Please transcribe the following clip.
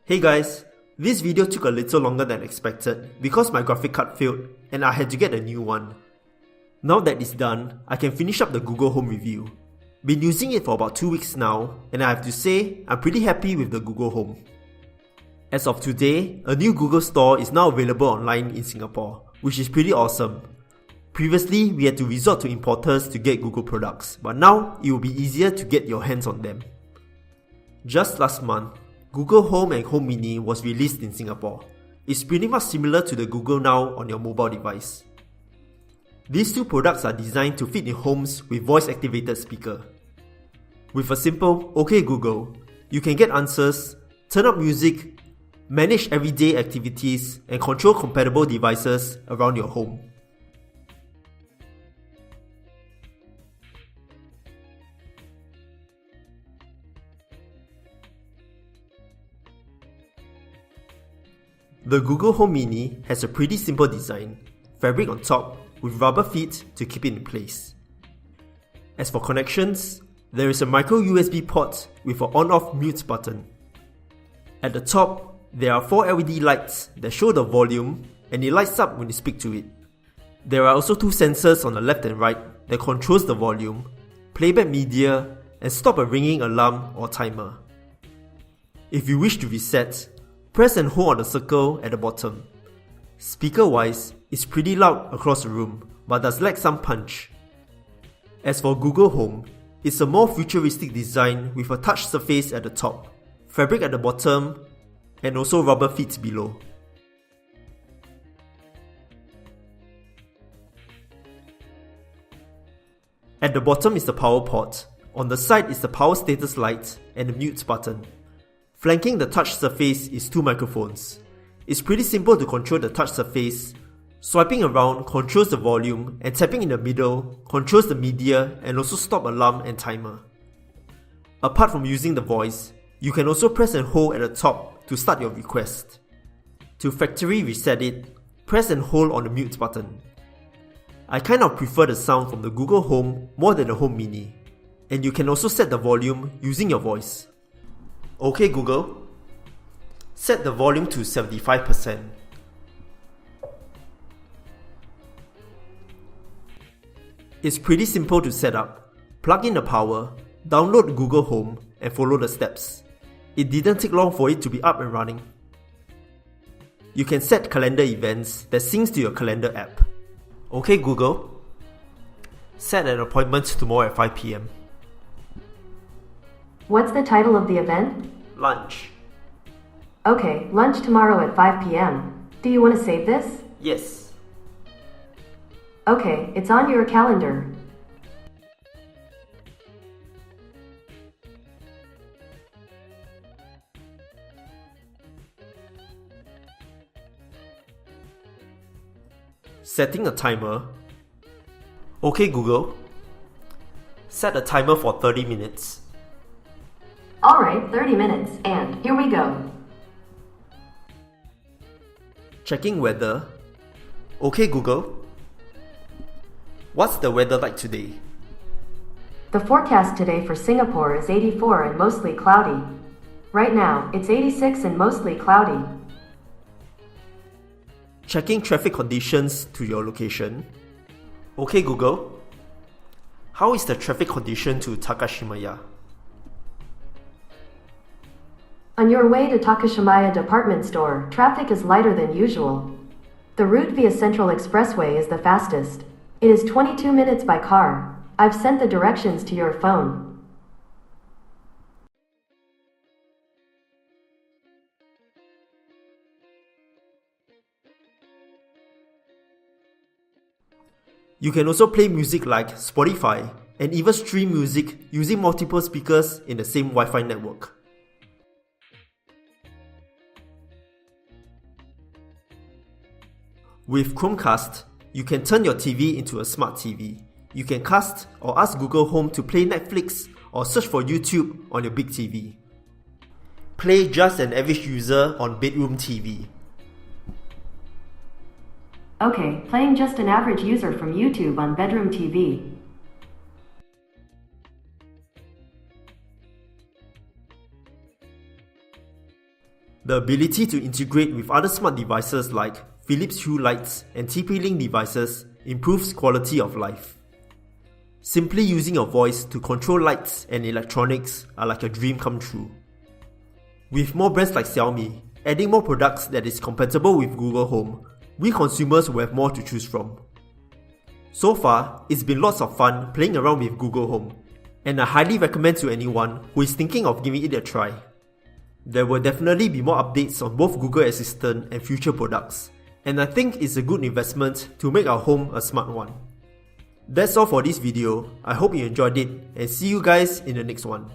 Hey guys, this video took a little longer than expected because my graphic card failed and I had to get a new one. Now that it's done, I can finish up the Google Home review. Been using it for about 2 weeks now, and I have to say, I'm pretty happy with the Google Home. As of today, a new Google store is now available online in Singapore, which is pretty awesome. Previously, we had to resort to importers to get Google products, but now it will be easier to get your hands on them. Just last month, Google Home and Home Mini was released in Singapore. It's pretty much similar to the Google Now on your mobile device. These two products are designed to fit in homes with voice-activated speaker. With a simple "OK Google," you can get answers, turn up music, manage everyday activities, and control compatible devices around your home. The Google Home Mini has a pretty simple design, fabric on top with rubber feet to keep it in place. As for connections, there is a micro USB port with an on-off mute button. At the top, there are 4 LED lights that show the volume and it lights up when you speak to it. There are also 2 sensors on the left and right that controls the volume, playback media, and stop a ringing alarm or timer. If you wish to reset, press and hold on the circle at the bottom. Speaker-wise, it's pretty loud across the room, but does lack some punch. As for Google Home, it's a more futuristic design with a touch surface at the top, fabric at the bottom, and also rubber feet below. At the bottom is the power port, on the side is the power status light and the mute button. Flanking the touch surface is 2 microphones. It's pretty simple to control the touch surface. Swiping around controls the volume, and tapping in the middle controls the media and also stop alarm and timer. Apart from using the voice, you can also press and hold at the top to start your request. To factory reset it, press and hold on the mute button. I kind of prefer the sound from the Google Home more than the Home Mini, and you can also set the volume using your voice. OK Google, set the volume to 75%. It's pretty simple to set up. Plug in the power, download Google Home, and follow the steps. It didn't take long for it to be up and running. You can set calendar events that syncs to your calendar app. OK Google, set an appointment tomorrow at 5 PM. What's the title of the event? Lunch. Okay, lunch tomorrow at 5 p.m. Do you want to save this? Yes. Okay, it's on your calendar. Setting a timer. OK Google, set a timer for 30 minutes. Alright, 30 minutes, and here we go. Checking weather. OK Google, what's the weather like today? The forecast today for Singapore is 84 and mostly cloudy. Right now, it's 86 and mostly cloudy. Checking traffic conditions to your location. OK Google, how is the traffic condition to Takashimaya? On your way to Takashimaya department store, traffic is lighter than usual. The route via Central Expressway is the fastest. It is 22 minutes by car. I've sent the directions to your phone. You can also play music like Spotify and even stream music using multiple speakers in the same Wi-Fi network. With Chromecast, you can turn your TV into a smart TV. You can cast or ask Google Home to play Netflix or search for YouTube on your big TV. Play Just an Average User on bedroom TV. Okay, playing Just an Average User from YouTube on bedroom TV. The ability to integrate with other smart devices like Philips Hue lights and TP-Link devices improves quality of life. Simply using your voice to control lights and electronics are like a dream come true. With more brands like Xiaomi adding more products that is compatible with Google Home, we consumers will have more to choose from. So far, it's been lots of fun playing around with Google Home, and I highly recommend to anyone who is thinking of giving it a try. There will definitely be more updates on both Google Assistant and future products, and I think it's a good investment to make our home a smart one. That's all for this video. I hope you enjoyed it, and see you guys in the next one.